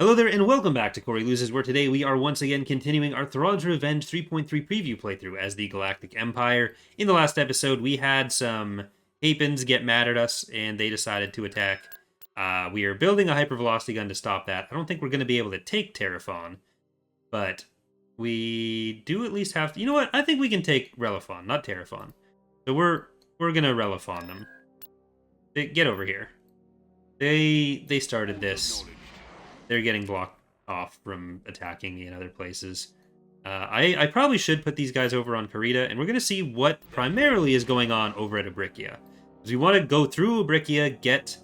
Hello there and welcome back to Corey Loses, where today we are once again continuing our Thrawn's Revenge 3.3 preview playthrough as the Galactic Empire. In the last episode, we had some Hapens get mad at us and they decided to attack. We are building a hypervelocity gun to stop that. I don't think we're going to be able to take Terraphon, but we do at least have to... You know what? I think we can take Relafon, not Terraphon. So we're going to Relafon them. Get over here. They started this. They're getting blocked off from attacking me in other places. I probably should put these guys over on Karita, and we're going to see what primarily is going on over at Abrikia. Because we want to go through Abrikia, get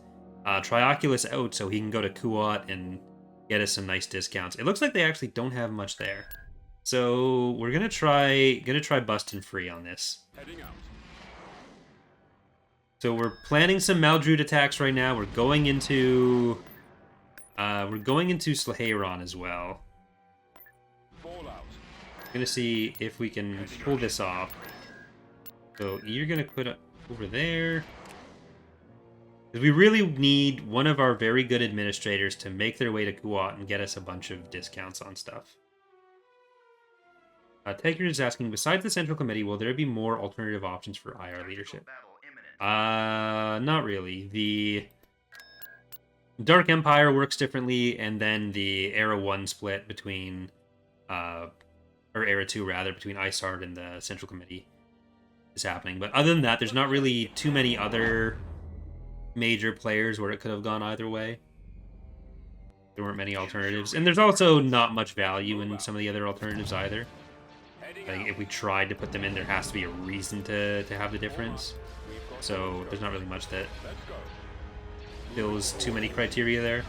Trioculus out so he can go to Kuat and get us some nice discounts. It looks like they actually don't have much there. So we're going to try busting free on this. So we're planning some Maldruid attacks right now. We're going into Slaheiron as well. We're gonna see if we can pull this off. So you're gonna put it over there. Because we really need one of our very good administrators to make their way to Kuat and get us a bunch of discounts on stuff. Tiger is asking, besides the Central Committee, will there be more alternative options for IR leadership? Not really. The Dark Empire works differently, and then the Era 1 split between, or Era 2 rather, between ISARD and the Central Committee is happening. But other than that, there's not really too many other major players where it could have gone either way. There weren't many alternatives. And there's also not much value in some of the other alternatives either. Like, if we tried to put them in, there has to be a reason to have the difference. So there's not really much that fills too many criteria there.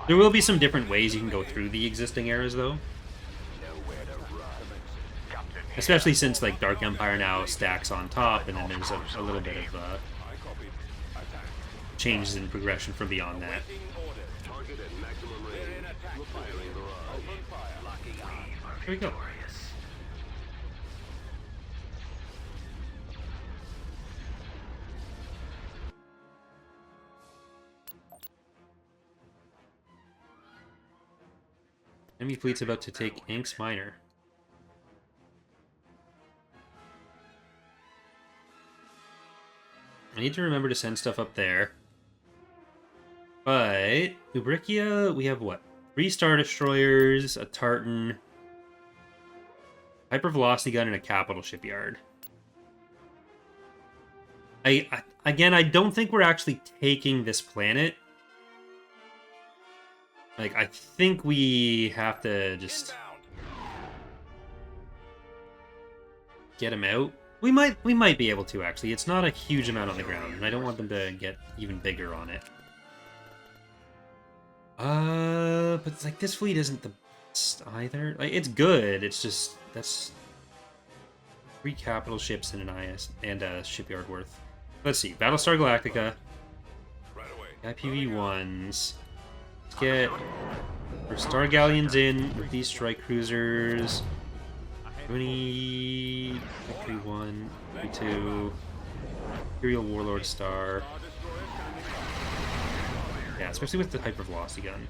There will be some different ways you can go through the existing eras, though. Especially since, like, Dark Empire now stacks on top, and then there's a little bit of changes in progression from beyond that. Here we go. Enemy fleet's about to take Inks Minor. I need to remember to send stuff up there. But Ubrikia, we have what? 3 Star Destroyers, a Tartan, Hypervelocity Gun, and a Capital Shipyard. Again, I don't think we're actually taking this planet. Like, I think we have to just get him out. We might be able to, actually. It's not a huge amount on the ground, and I don't want them to get even bigger on it. But it's like, this fleet isn't the best either. Like, it's good. It's just, that's 3 capital ships and an IS and a shipyard worth. Let's see. Battlestar Galactica. IPV-1s. Let's get our Star Galleons in with these strike cruisers. 20, 3-1, 3-2, Imperial Warlord Star. Yeah, especially with the hypervelocity gun.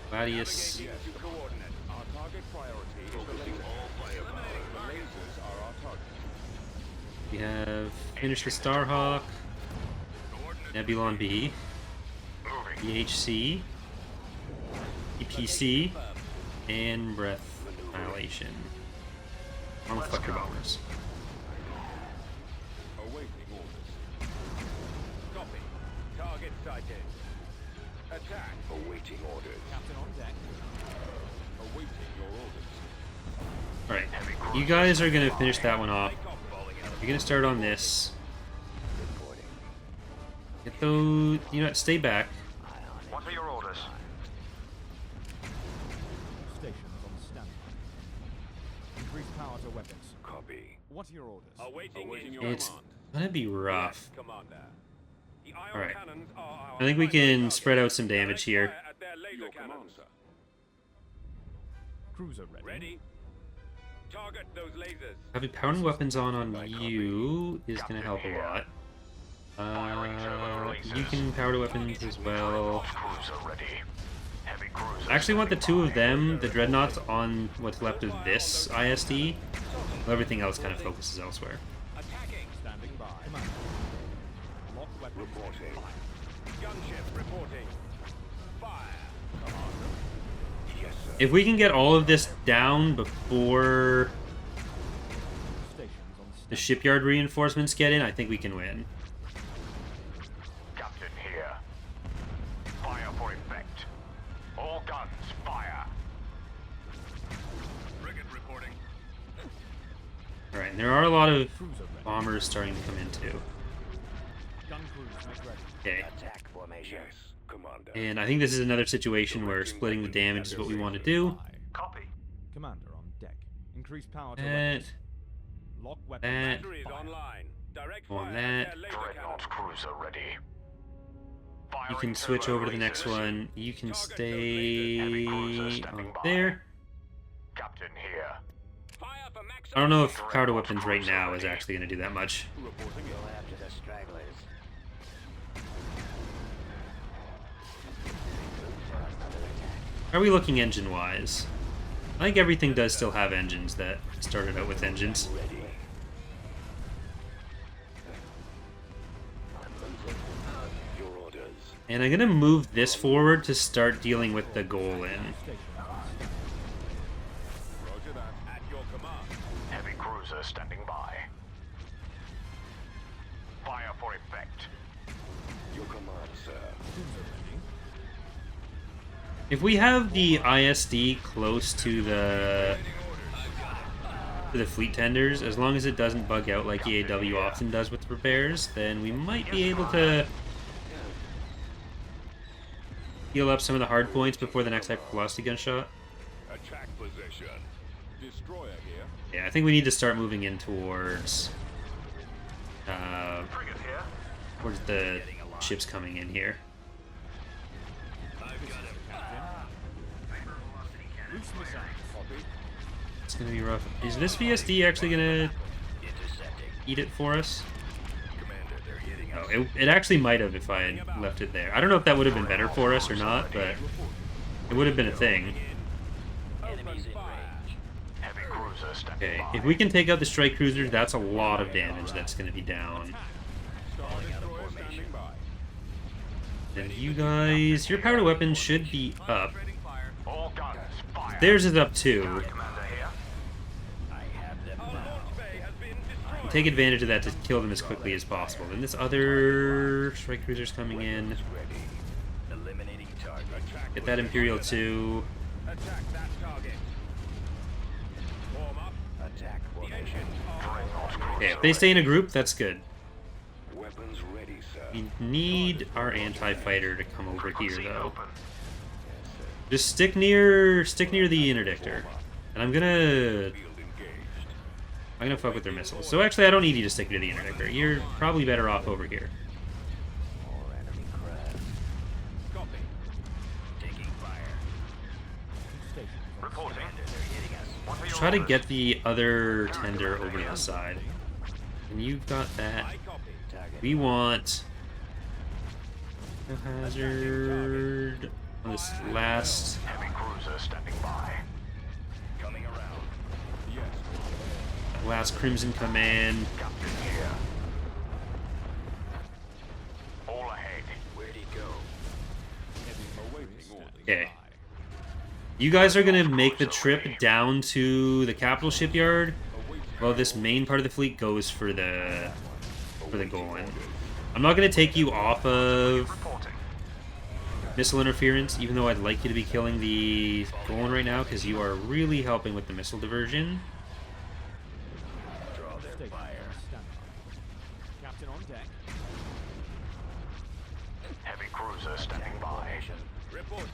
Gladius. We have finished the Starhawk, Nebulon B, BHC, EPC, and Breath Annihilation. Reflector Bombers. Awaiting orders. Copy. Target sighted. Attack. Awaiting orders. Captain on deck. Awaiting your orders. Alright, you guys are going to finish that one off. You're going to start on this. Get those... You know what, stay back. What are your orders? Stations on standby. Increase power to weapons. Copy. What are your orders? Awaiting your It's command. going to be rough. Yes, Commander. The ion Alright. cannons are our I think we can primary spread out some damage here. fire at their laser cannons. Cruiser ready. Target those lasers. Having powered weapons on you is going to help a lot. You can power weapons as well. Cruiser ready. Heavy cruiser. I actually want the two of them, the dreadnoughts, on what's left of this ISD. While everything else kind of focuses elsewhere. Attacking. Standing by. Commander. Lock weapon. Reporting. Gunship reporting. Fire. Commander. Yes, sir. If we can get all of this down before Stations on the shipyard reinforcements get in, I think we can win. Captain here. Fire for effect. All guns, fire. Frigate reporting. Alright, and there are a lot of bombers starting to come in too. gun crews make ready. Okay. Attack formation. Yes, Commander. And I think this is another situation where splitting the damage is what we want to do. Copy. Commander on deck. Increase power to That, weapons. Lock weapon. that, Batteries online. Direct on fire that. at their laser Dreadnought cannon. cruiser ready. you Firing can switch over to the turbo next lasers. one. You can Heavy stay cruiser standing on by. there. Captain here. Fire for maximum I don't know if power. power to weapons right now is actually going to do that much. Reporting in. after the stragglers. How are we looking engine-wise? I think everything does still have engines that started out with engines. Ready. Your orders. And I'm going to move this forward to start dealing with the goal in. Stations on standby. Roger that. At your command. Heavy cruiser standing by. Fire for effect. Your command, sir. Cruiser ready. If we have the ISD close to the fleet tenders, as long as it doesn't bug out like EaW often does with repairs, then we might be able to heal up some of the hard points before the next hypervelocity gunshot. Attack position. Destroyer here. Yeah, I think we need to start moving in towards Frigate here. towards the ships coming in here. Loose missiles. Copy. It's gonna be rough. Is this VSD actually gonna eat it for us? Commander, they're hitting Oh, it actually might have if I had left it there. I don't know if that would have been better for us or not, but it would have been a thing. Enemies in range. Heavy cruiser standing Okay, by. if we can take out the strike cruisers, that's a lot of damage that's going to be down. Star Destroyer standing by. And you guys, your power weapon should be up. All guns, fire. Theirs is up too. Commander here. I have them Our launch bay has been destroyed. Take advantage of that to kill them as quickly as possible. Then this other strike cruiser's coming in. ready. Eliminating target. Get that Imperial too. Attack that target. Warm up. Attack The formation. engines are Dreadnought cruiser Okay, if they stay in a group, that's good. Weapons ready, sir. We need our anti-fighter to come over here Frequency though. open. Just stick near the interdictor. And I'm gonna fuck with their missiles. So actually I don't need you to stick near the interdictor. You're probably better off over here. More enemy craft. copy. Taking fire. Stations on Reporting. They're hitting us. What are your Try to orders? get the other tender over to the side. And you've got that. I copy. Target. We want no hazard on this last. Heavy cruiser standing by. Coming around. Yes. Last Crimson Command. Captain here. All ahead. Where'd he go? Awaiting orders. Okay. You guys are gonna make the trip down to the capital shipyard, while this main part of the fleet goes for the Golan. I'm not gonna take you off of Reporting. missile interference, even though I'd like you to be killing the Golan right now, because you are really helping with the missile diversion. Draw their Stations fire. on standby. Captain on deck. Heavy cruiser standing by. Reporting.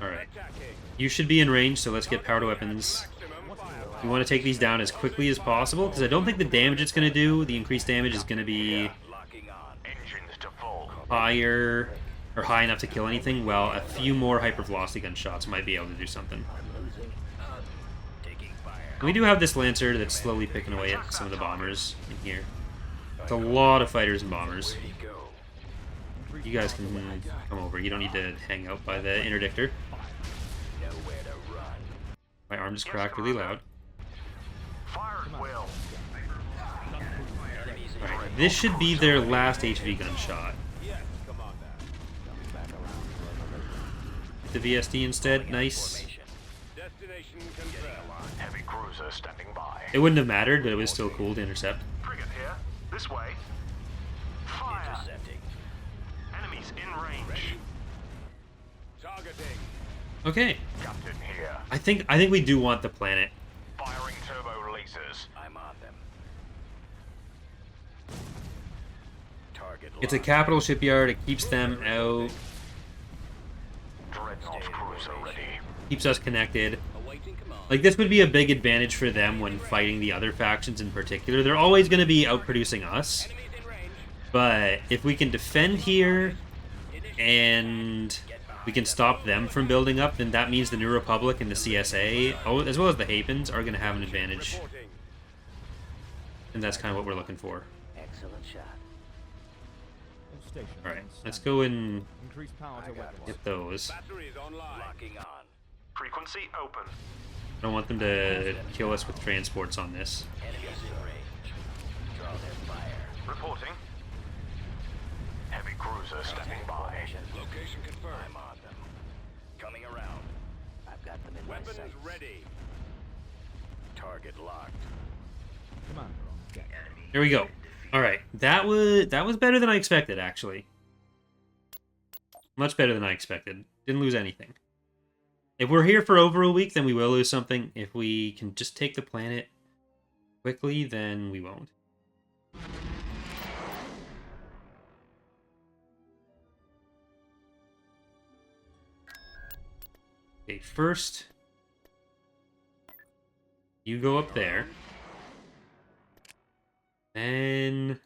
Alright. Attacking. You should be in range, so let's get power to weapons. Maximum fire. We want to take these down as quickly as possible, because I don't think the damage it's going to do, the increased damage, is going to be Locking on. Engines to full. higher or high enough to kill anything. Well, a few more hypervelocity gun shots might be able to do something. Taking fire. And we do have this Lancer that's slowly picking away at some of the bombers in here. It's a lot of fighters and bombers. You guys can come over. You don't need to hang out by the interdictor. My arm just cracked really loud. Fire at will. Alright, this should be their last HV gun shot. The VSD instead, nice. Heavy cruiser standing by. It wouldn't have mattered, but it was still cool to intercept. Frigate here. This way. Fire. Enemies in range. Targeting. Okay, Captain here. I think we do want the planet. Firing turbo releasers. I'm on them. Target It's a capital shipyard. It keeps them out, Dreadnought cruiser ready. keeps us connected. Like, this would be a big advantage for them when fighting the other factions in particular. They're always going to be outproducing us. But if we can defend here and we can stop them from building up, then that means the New Republic and the CSA, as well as the Hapens, are going to have an advantage. And that's kind of what we're looking for. Excellent shot. Alright, let's go and Increase power to weapons. get those. Batteries online. Locking on. Frequency open. I don't want them to kill us with transports on this. Enemies in range. Draw their fire. Reporting. Heavy cruiser standing by. Location confirmed. I'm on them. Coming around. I've got them in my sights. Weapons ready. Target locked. Commander on deck. There we go. Alright, that was better than I expected, actually. Much better than I expected. Didn't lose anything. If we're here for over a week, then we will lose something. If we can just take the planet quickly, then we won't. Okay, first, you go up there. And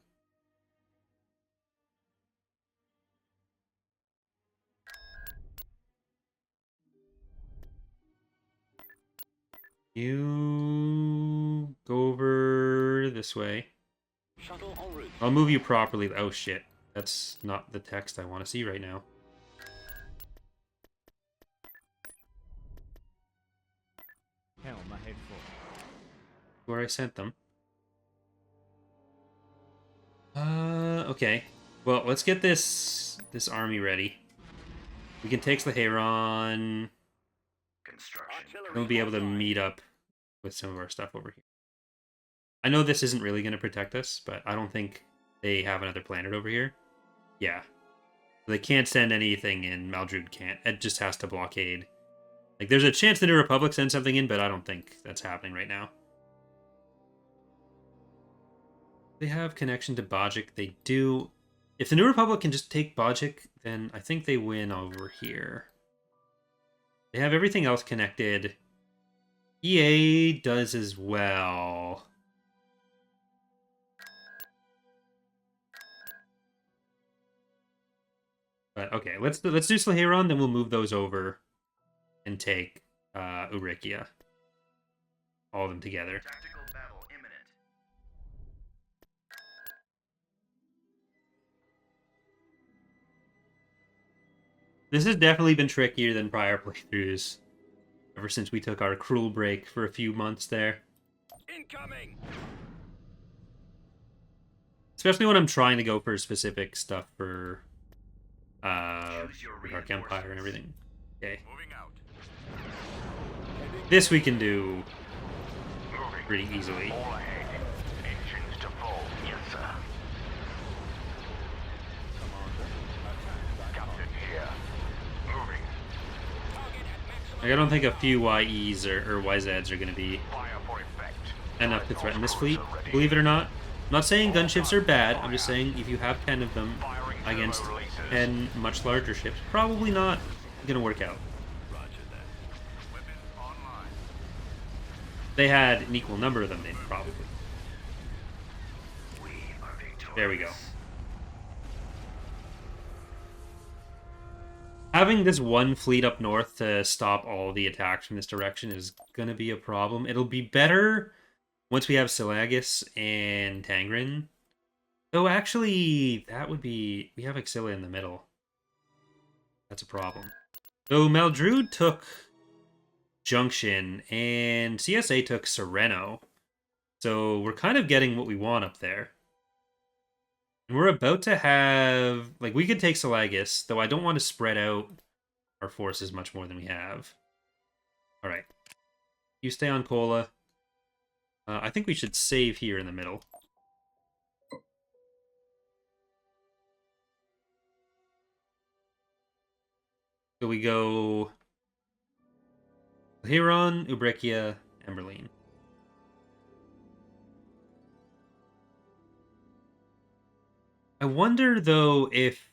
you go over this way. Shuttle en route. I'll move you properly. Oh shit. That's not the text I want to see right now. Helm ahead for. Where I sent them. Okay. Well, let's get this army ready. We can take the Heron. We'll be able to meet up with some of our stuff over here. I know this isn't really going to protect us, but I don't think they have another planet over here. Yeah. They can't send anything in. Maldrude can't. It just has to blockade. Like, there's a chance the New Republic sends something in, but I don't think that's happening right now. They have connection to Bajik. They do. If the New Republic can just take Bajik, then I think they win over here. They have everything else connected. EA does as well. But okay, let's do Slaheron, then we'll move those over and take Eurikia. All of them together. Tactical battle imminent. This has definitely been trickier than prior playthroughs. Ever since we took our cruel break for a few months there. Incoming. Especially when I'm trying to go for specific stuff for Choose your Dark Empire and everything. Okay. Moving out. This we can do Moving. pretty easily. All ahead. Engines to full. Yes, sir. Captain here. Moving. Like, I don't think a few YEs or YZs are going to be Fire for effect. enough to threaten this fleet, believe it or not. I'm not saying gunships are bad, I'm just saying if you have 10 of them against 10 much larger ships, probably not going to work out. Roger that. Weapons online. If they had an equal number of them, they'd probably. We are victorious. There we go. Having this one fleet up north to stop all the attacks from this direction is going to be a problem. It'll be better once we have Selagus and Tangren. Though actually, that would be... We have Axilla in the middle. That's a problem. So Maldrude took Junction, and CSA took Sereno. So we're kind of getting what we want up there. And we're about to have... Like, we could take Selagus, though I don't want to spread out our forces much more than we have. Alright. You stay on Kola. I think we should save here in the middle. So we go... Huron, Ubrekia, Emberline. I wonder, though, if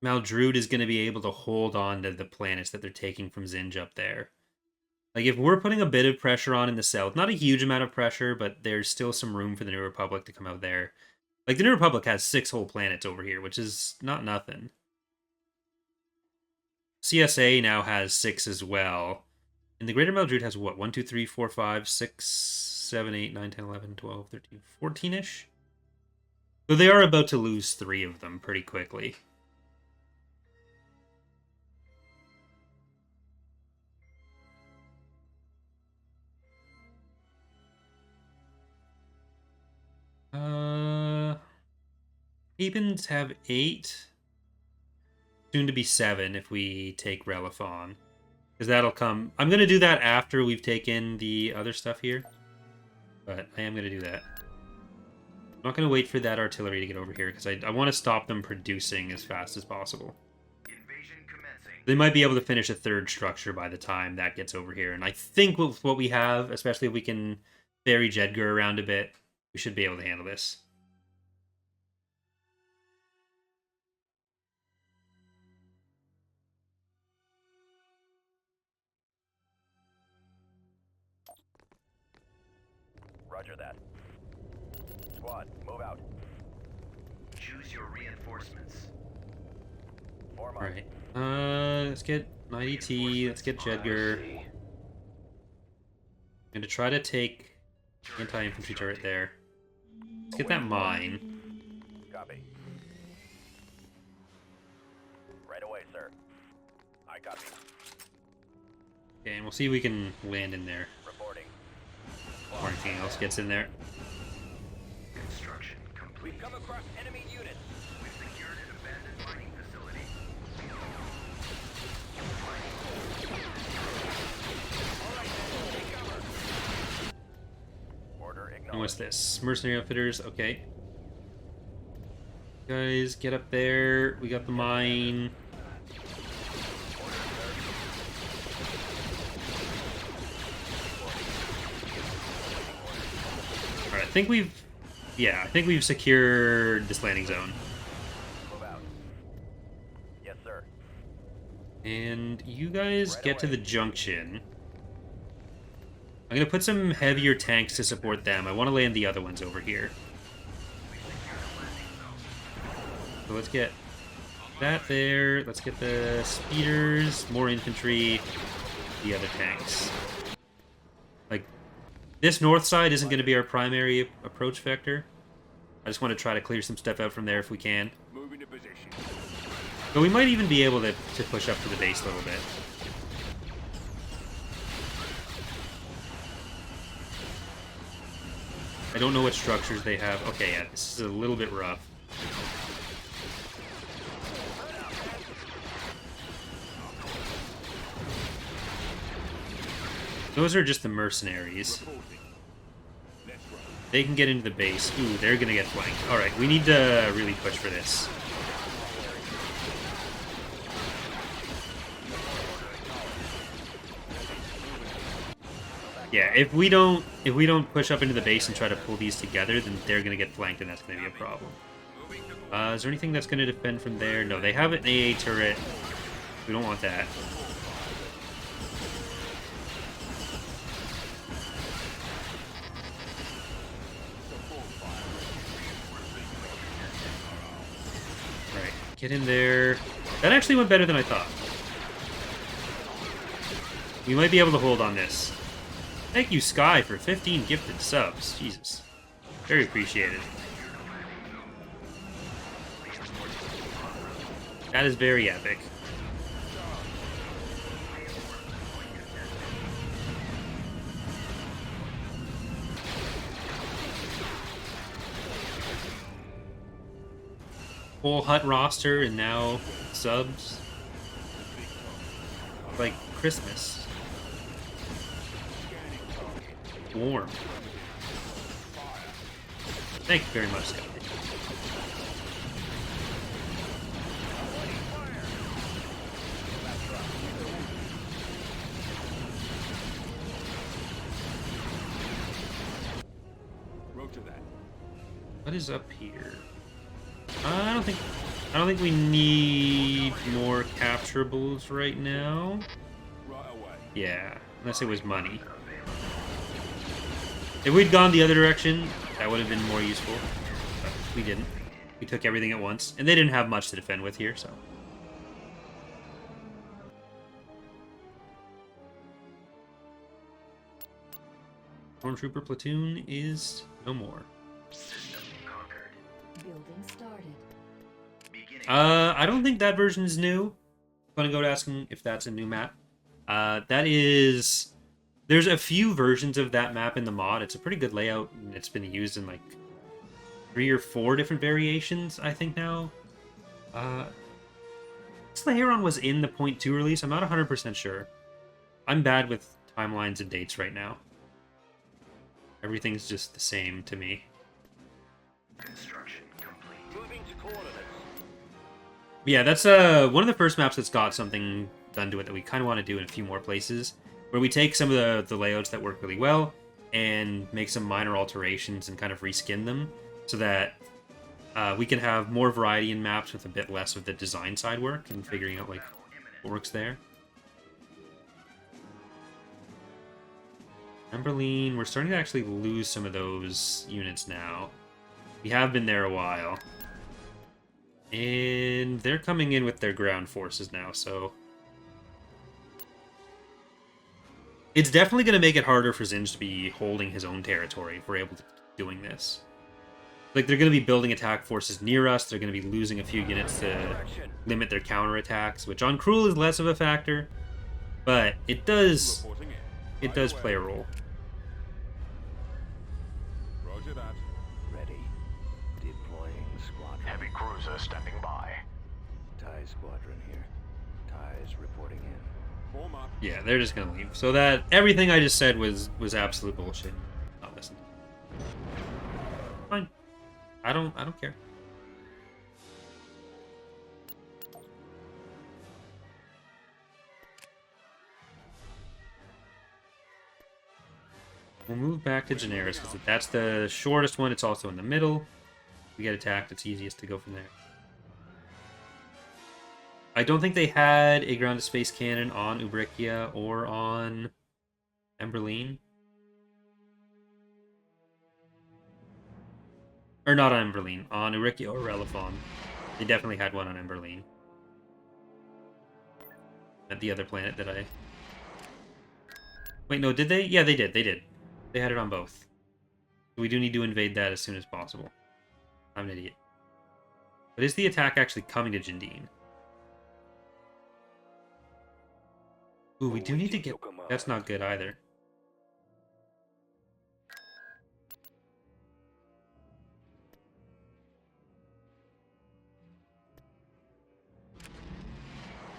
Maldrude is going to be able to hold on to the planets that they're taking from Zinj up there. Like, if we're putting a bit of pressure on in the south, not a huge amount of pressure, but there's still some room for the New Republic to come out there. Like, the New Republic has 6 whole planets over here, which is not nothing. CSA now has 6 as well. And the Greater Maldrude has what? 1, 2, 3, 4, 5, 6, 7, 8, 9, 10, 11, 12, 13, 14-ish? So they are about to lose 3 of them pretty quickly. Thebans have 8. Soon to be 7 if we take Relifon. Because that'll come... I'm going to do that after we've taken the other stuff here. But I am going to do that. I'm not going to wait for that artillery to get over here, because I want to stop them producing as fast as possible. Invasion commencing. They might be able to finish a 3rd structure by the time that gets over here. And I think with what we have, especially if we can bury Jedgar around a bit, we should be able to handle this. Roger that. Squad, move out. Choose your reinforcements. Form up. Alright. Let's get 90T, let's get Jedgar. I'm going to try to take anti-infantry turret there. Let's get that mine. Copy. Right away, sir. I copy. Okay, and we'll see if we can land in there. Reporting. Or anything else gets in there. Construction complete. We've come across enemy units. We've secured an abandoned mining facility. Order And acknowledged. what's this? Mercenary outfitters, okay. Guys, get up there. We got the mine. Alright, I think we've... Yeah, I think we've secured this landing zone. Move out. Yes, sir. And you guys Right get to away. the junction. I'm going to put some heavier tanks to support them. I want to land the other ones over here. So let's get that there. Let's get the speeders, more infantry, the other tanks. Like, this north side isn't going to be our primary approach vector. I just want to try to clear some stuff out from there if we can. Moving to position. But we might even be able to push up to the base a little bit. I don't know what structures they have. Okay, yeah, this is a little bit rough. Those are just the mercenaries. They can get into the base. Ooh, they're gonna get flanked. Alright, we need to really push for this. Yeah, if we don't push up into the base and try to pull these together, then they're gonna get flanked, and that's gonna be a problem. Is there anything that's gonna defend from there? No, they have an AA turret. We don't want that. Alright, get in there. That actually went better than I thought. We might be able to hold on this. Thank you, Sky, for 15 gifted subs. Jesus. Very appreciated. That is very epic. Whole hut roster and now subs. Like Christmas. Warm. Thank you very much, Scott. Roger that. What is up here? I don't think we need more capturables right now. Right away. Yeah, unless it was money. If we'd gone the other direction, that would have been more useful. But we didn't. We took everything at once, and they didn't have much to defend with here, so. Stormtrooper platoon is no more. System conquered. Building started. Beginning. I don't think that version is new. I'm gonna go to asking if that's a new map. That is... There's a few versions of that map in the mod. It's a pretty good layout, and it's been used in like 3 or 4 different variations, I think now. Heron was in the .2 release. I'm not 100% sure. I'm bad with timelines and dates right now. Everything's just the same to me. Construction complete. Moving to coordinates. Yeah, that's one of the first maps that's got something done to it that we kind of want to do in a few more places, where we take some of the layouts that work really well and make some minor alterations and kind of reskin them so that we can have more variety in maps with a bit less of the design side work and figuring out like what works there. Emberline, we're starting to actually lose some of those units now. We have been there a while. And they're coming in with their ground forces now, so... It's definitely going to make it harder for Zinj to be holding his own territory if we're able to keep doing this. Like, they're going to be building attack forces near us, they're going to be losing a few units to limit their counterattacks, which on Cruel is less of a factor, but it does play a role. Roger that. Ready. Deploying squadron. Heavy cruiser standing by. TIE squadron here. TIEs reporting in. Form up. Yeah, they're just going to leave. So that, everything I just said was absolute bullshit. Not listening. Fine. I don't care. We'll move back to Generis because that's the shortest one. It's also in the middle. We get attacked, it's easiest to go from there. I don't think they had a ground-to-space cannon on Ubrikia or on Emberline. Or not on Emberline, on Urikia or Relifon. They definitely had one on Emberline. At the other planet that I... Wait, no, did they? Yeah, they did, they did. They had it on both. We do need to invade that as soon as possible. I'm an idiot. But is the attack actually coming to Jindine? Ooh, we do need to get... That's not good either.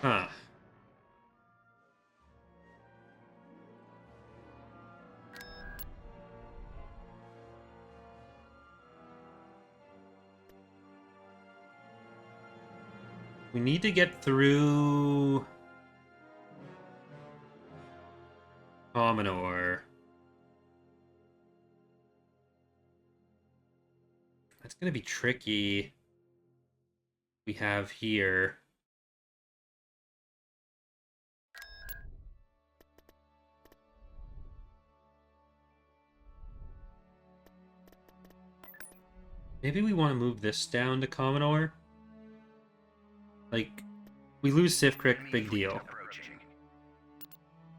Huh. We need to get through Cominor. That's gonna be tricky. We have here. Maybe we want to move this down to Cominor. Like, we lose Sifkrik, big deal.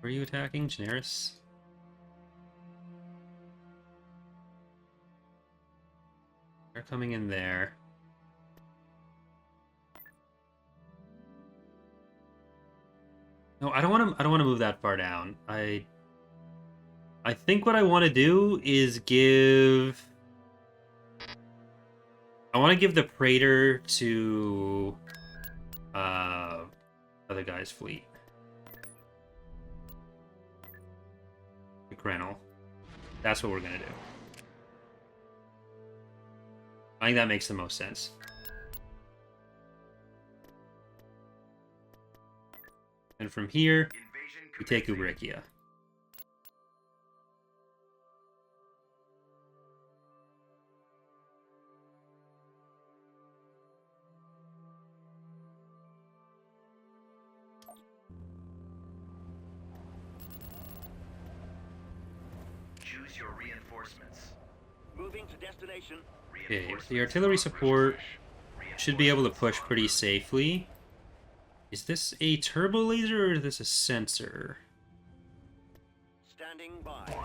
Where are you attacking? Generis? They're coming in there. No, I don't want to move that far down. I think what I want to do is give... I want to give the Praetor to other guy's fleet. The Grenell. That's what we're gonna do. I think that makes the most sense. And from here, we take Ubrikia. Choose your reinforcements. Moving to destination. Okay, the artillery support should be able to push pretty safely. Is this a turbo laser or is this a sensor? Standing by.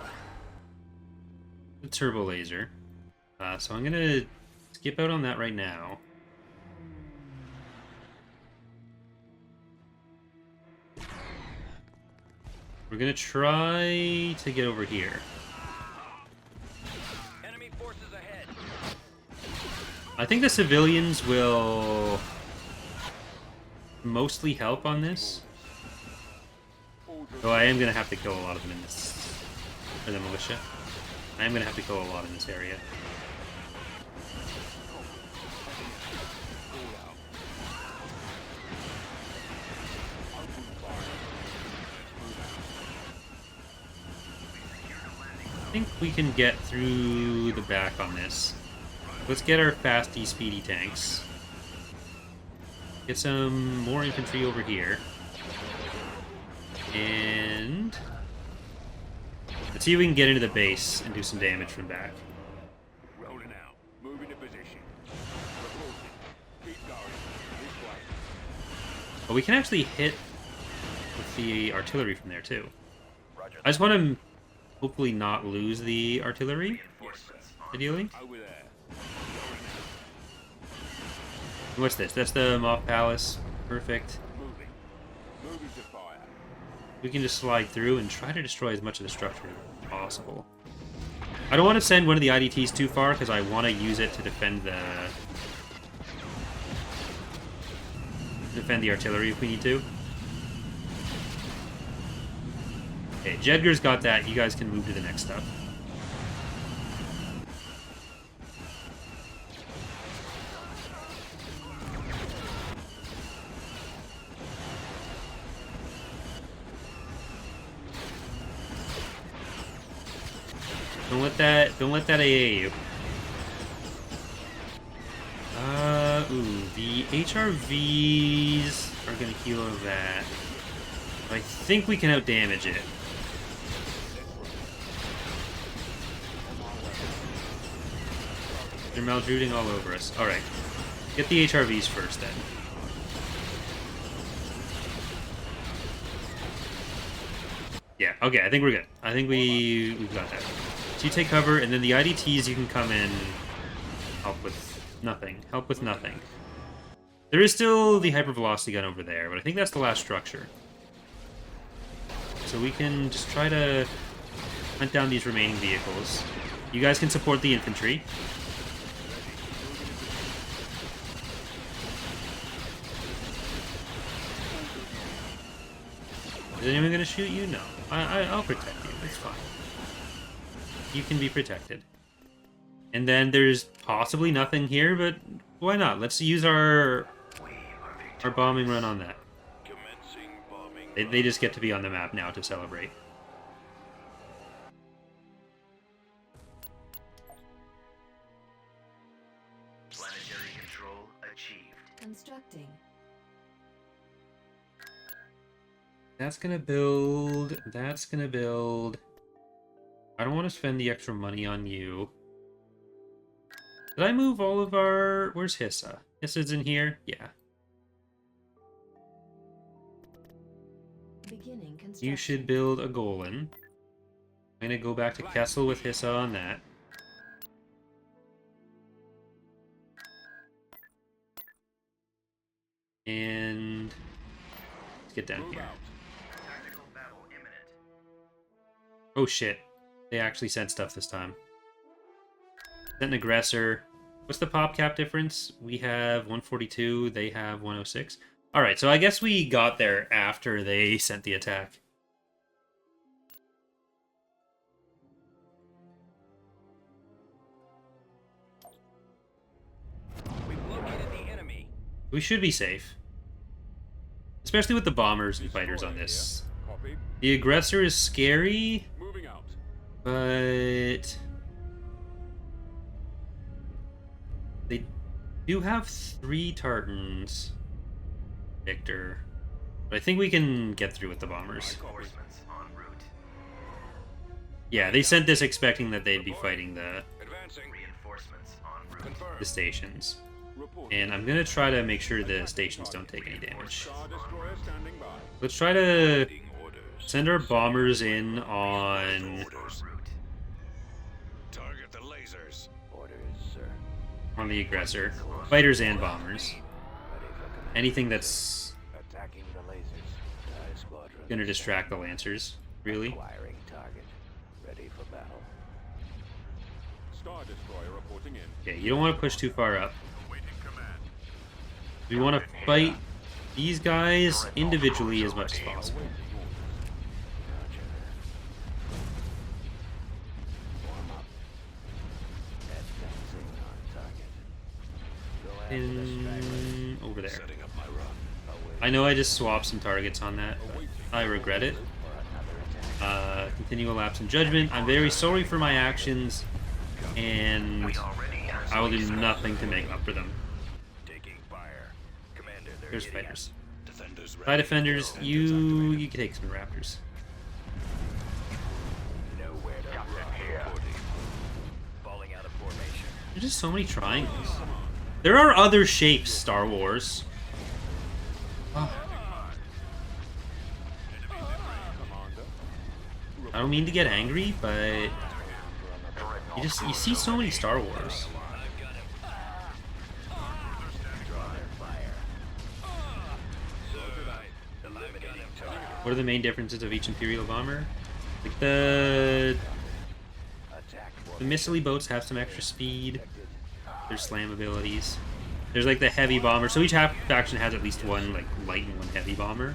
A turbo laser. So I'm gonna skip out on that right now. We're gonna try to get over here. Enemy forces ahead. I think the civilians will mostly help on this. Though I am gonna have to kill a lot of them in this, or the militia. I am gonna have to kill a lot in this area. I think we can get through the back on this. Let's get our fasty, speedy tanks. Get some more infantry over here. And let's see if we can get into the base and do some damage from back. Rolling out. Moving to position. Reporting. Keep going. This way. But we can actually hit with the artillery from there too. Roger. I just want to hopefully not lose the artillery, ideally. Over there. What's this? That's the Moth Palace. Perfect. Moving. Moving to fire. We can just slide through and try to destroy as much of the structure as possible. I don't want to send one of the IDTs too far because I want to use it to defend the artillery if we need to. Okay, Jedgar's got that. You guys can move to the next stuff. Don't let that AA you. Ooh, the HRVs are gonna heal that. I think we can outdamage it. They're Maldruding all over us. Alright. Get the HRVs first, then. Yeah, okay, I think we're good. I think we've got that. So you take cover, and then the IDTs you can come in, help with nothing. Help with nothing. There is still the hypervelocity gun over there, but I think that's the last structure. So we can just try to hunt down these remaining vehicles. You guys can support the infantry. Is anyone going to shoot you? No. I'll protect you. It's fine. You can be protected. And then there's possibly nothing here, but why not? Let's use our bombing run on that. Commencing bombing. They just get to be on the map now to celebrate. Planetary control achieved. Constructing. That's gonna build. That's gonna build. I don't want to spend the extra money on you. Did I move all of our... Where's Hissa? Hissa's in here? Yeah. Beginning construction. You should build a Golan. I'm gonna go back to Kessel with Hissa on that. And let's get down here. Tactical battle imminent. Oh shit. They actually sent stuff this time. Sent an aggressor. What's the pop cap difference? We have 142, they have 106. Alright, so I guess we got there after they sent the attack. We've located the enemy. We should be safe. Especially with the bombers and fighters on this. Copy. The aggressor is scary, Moving out. but they do have 3 tartans, Victor. But I think we can get through with the bombers. Reinforcements en route. Yeah, they sent this expecting that they'd be fighting the Advancing. Reinforcements en route. Confirmed. stations. Report. And I'm gonna try to make sure the stations don't take any damage. Star Destroyer standing by. Let's try to Waiting orders. send our bombers in on Orders. En route. Target the lasers. Orders, sir. the aggressor. Fighters and bombers. Ready for command. Anything that's Attacking the lasers. TIE squadron. gonna distract the Lancers, really. Acquiring target. Ready for battle. Star Destroyer reporting in. Okay, you don't want to push too far up. Awaiting command. We want to fight these guys individually as much as possible. Awaiting orders. Roger. Warm up. Advancing on target. Go after the straggler. Over there. Setting up my run. Away I know I just swapped some targets on that, but I regret it. for another attack. Continue a lapse in judgment. I'm very sorry for my actions, and We already have I will do nothing to make up for them. Taking fire. Commander, they're There's hitting fighters. us. Defenders TIE ready. defenders, you can take some raptors. Nowhere to run. Reporting. Falling out of formation. There's just so many triangles. There are other shapes, Star Wars. Oh, Commander. I don't mean to get angry, but you see so many Star Wars. Draw their fire. So did I. Eliminating target. What are the main differences of each Imperial bomber? Like the Attack missile boats have some extra speed. Their slam abilities. There's like the heavy bomber. So each half faction has at least one like light and one heavy bomber.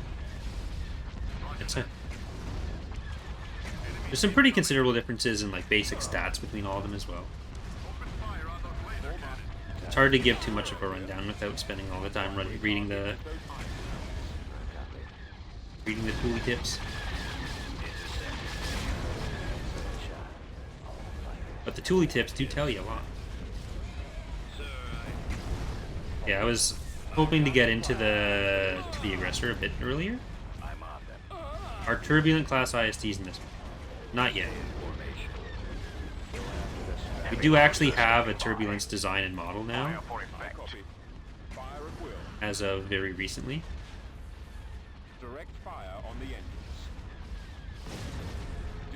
There's some pretty considerable differences in like basic stats between all of them as well. It's hard to give too much of a rundown without spending all the time reading the tooltips. But the tooltips do tell you a lot. Yeah, I was hoping to get into the aggressor a bit earlier. I'm on them. Are turbulent class ISTs in this one? Not yet. We do actually have a turbulence design and model now, Fire for effect. Copy. Fire at will. as of very recently. Direct fire on the engines.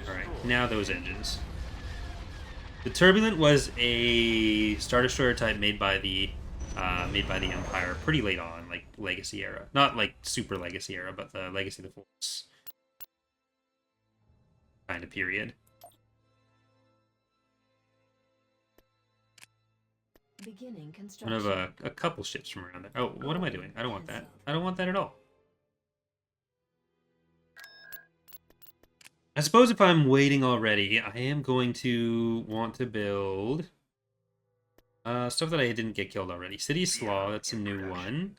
Alright, Destroy. now those engines. The turbulent was a Star Destroyer type made by the Empire pretty late on, like Legacy era. Not like super Legacy era, but the Legacy of the Force kind of period. Beginning One construction. of a couple ships from around there. Oh, what am I doing? I don't want that. I don't want that at all. I suppose if I'm waiting already, I am going to want to build stuff that I didn't get killed already. City Slaw, that's a new one.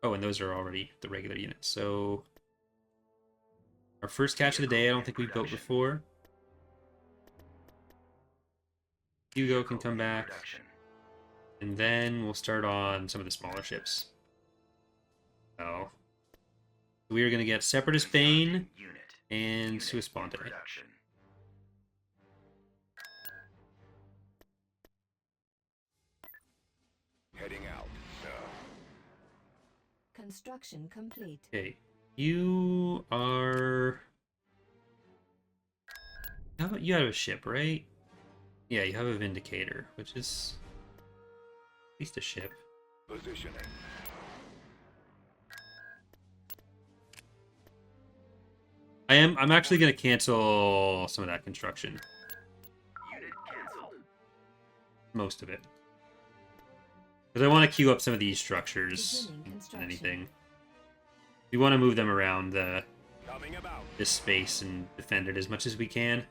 Oh, and those are already the regular units. So our first catch of the day, I don't think we've built before. Hugo can come back. And then we'll start on some of the smaller ships. So we are going to get Separatist Bane and Suesponte. Heading out. Construction complete. Okay. You are... How about you have a ship, right? Yeah, you have a Vindicator, which is at least a ship. Positioning. I'm actually gonna cancel some of that construction. Unit cancelled. Most of it. Because I want to queue up some of these structures Beginning and construction. anything. We want to move them around Coming about. this space and defend it as much as we can.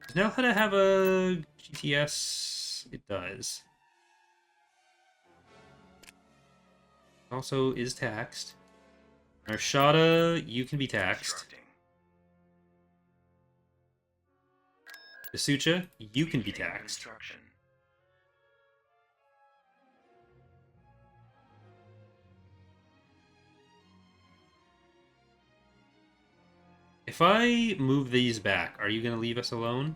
Does now how to have a GTS? It does. Also is taxed. Arshada, you can be taxed. Constructing. Asucha, you can be Beginning taxed. Construction. If I move these back, are you going to leave us alone?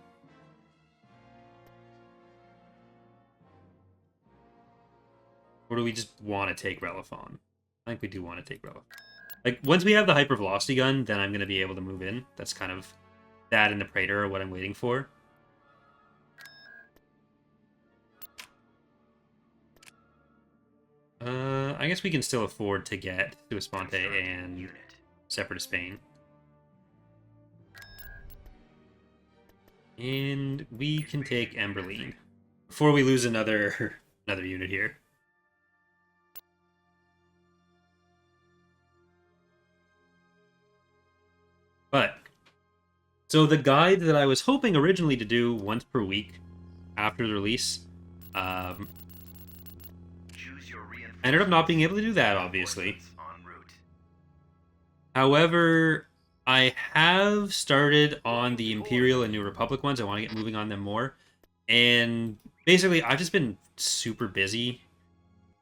Or do we just want to take Relifon? I think we do want to take Relifon. Like, once we have the hypervelocity gun, then I'm going to be able to move in. That's kind of that and the Praetor are what I'm waiting for. I guess we can still afford to get Suesponte Constructing and unit. Separate Spain. And we can take Emberline before we lose another unit here. But so the guide that I was hoping originally to do once per week after the release, Choose your I ended up not being able to do that, obviously. reinforcements en route. However, I have started on the Imperial and New Republic ones. I want to get moving on them more. And basically, I've just been super busy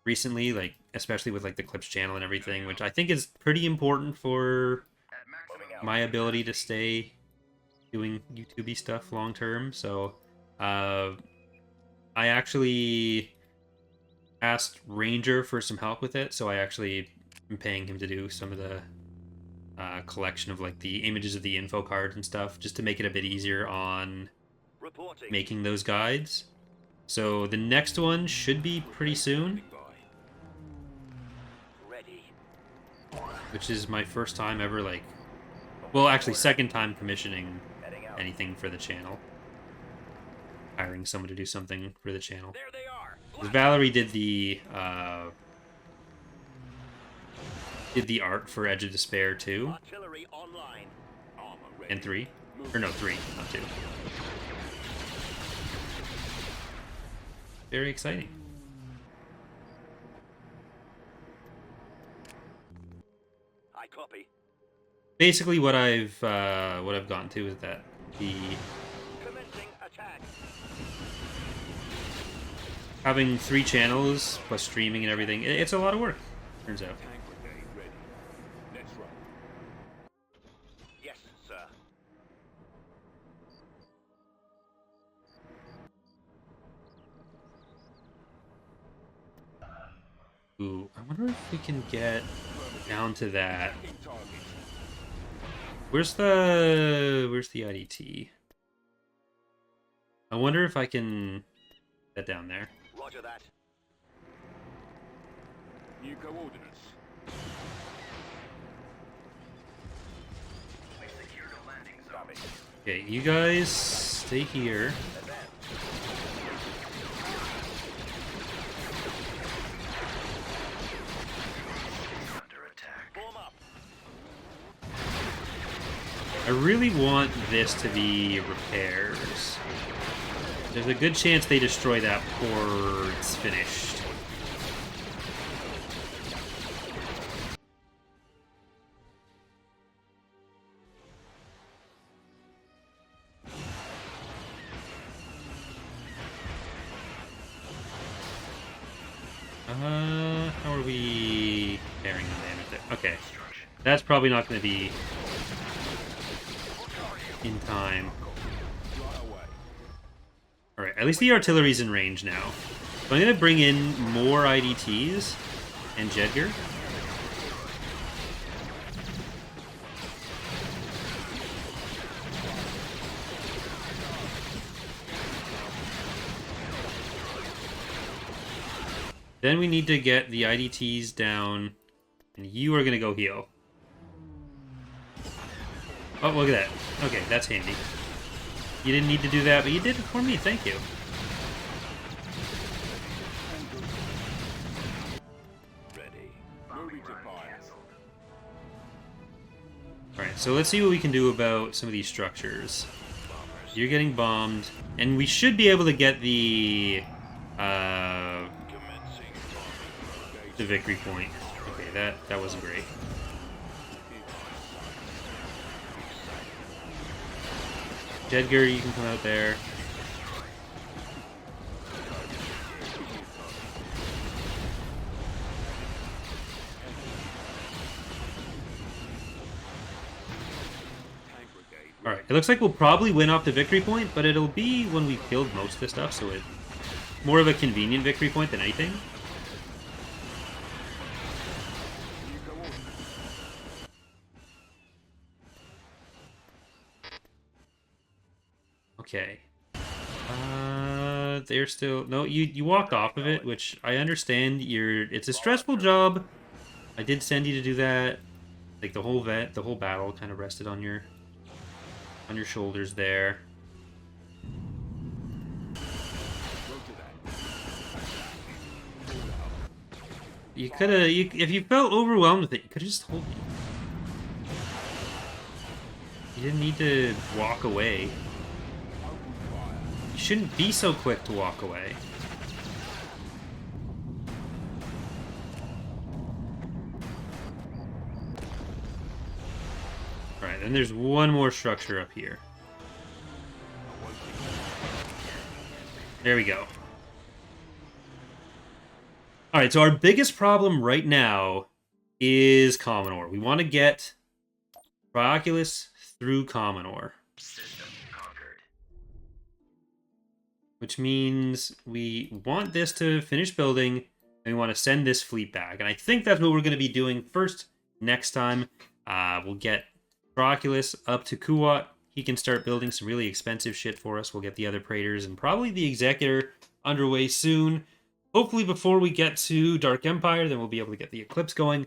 recently, like especially with like the Clips channel and everything, which I think is pretty important for At maximum my ability to stay doing YouTube-y stuff long term. So, I actually asked Ranger for some help with it. So I actually am paying him to do some of the collection of like the images of the info cards and stuff, just to make it a bit easier on Reporting. making those guides. So the next one should be pretty soon, Ready. which is my first time ever, like, well, actually second time commissioning Heading out. anything for the channel. Hiring someone to do something for the channel. There they are. 'Cause Valerie did the art for Edge of Despair 2 Artillery online. Armor ready. and 3. Or no, 3, not 2. Very exciting. I copy. Basically, what I've gotten to is that the Commencing attack. having 3 channels plus streaming and everything, it's a lot of work. Turns out. Tank brigade ready. Let's run. Yes, sir. Ooh, I wonder if we can get down to that. In target. Where's the IDT? I wonder if I can get down there. Roger that. New coordinates. We secured a landing zone. Copy. Okay, you guys stay here. Under attack. Form up. I really want this to be repairs. There's a good chance they destroy that before it's finished. How are we pairing the damage there? Okay. Construction. That's probably not going to be in time. Right away. Alright, at least the artillery's in range now. So I'm going to bring in more IDTs and Jedgar. Then we need to get the IDTs down, and you are going to go heal. Oh, look at that. Okay, that's handy. You didn't need to do that, but you did it for me. Thank you. Ready. Bombing run canceled. Alright, so let's see what we can do about some of these structures. You're getting bombed, and we should be able to get the victory point. Okay, that wasn't great. Jedgar, you can come out there. Alright, it looks like we'll probably win off the victory point, but it'll be when we've killed most of the stuff, so it's more of a convenient victory point than anything. Okay. They're still... No, you walked off of it, which I understand. It's a stressful job. I did send you to do that. Like, the whole battle kind of rested on your shoulders there. You could have... if you felt overwhelmed with it, you could have just told me. You didn't need to walk away. You shouldn't be so quick to walk away. Alright, then there's one more structure up here. There we go. Alright, so our biggest problem right now is Commonor. We want to get Trioculus through Commonor. System conquered. Which means we want this to finish building, and we want to send this fleet back. And I think that's what we're going to be doing first next time. We'll get Trioculus up to Kuwat. He can start building some really expensive shit for us. We'll get the other Praetors and probably the Executor underway soon. Hopefully before we get to Dark Empire, then we'll be able to get the Eclipse going.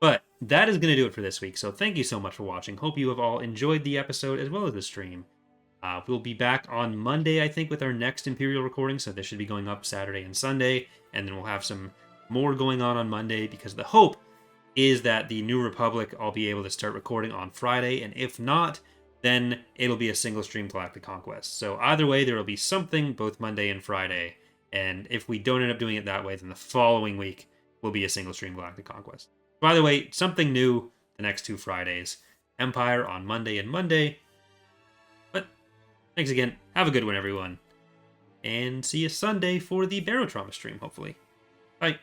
But that is going to do it for this week. So thank you so much for watching. Hope you have all enjoyed the episode as well as the stream. We'll be back on Monday, I think, with our next Imperial recording. So this should be going up Saturday and Sunday. And then we'll have some more going on Monday, because the hope is that the New Republic I'll be able to start recording on Friday. And if not, then it'll be a single stream Galactic Conquest. So either way, there will be something both Monday and Friday. And if we don't end up doing it that way, then the following week will be a single stream Galactic Conquest. By the way, something new the next 2 Fridays. Empire on Monday and Monday. But thanks again. Have a good one, everyone. And see you Sunday for the Barotrauma stream, hopefully. Bye.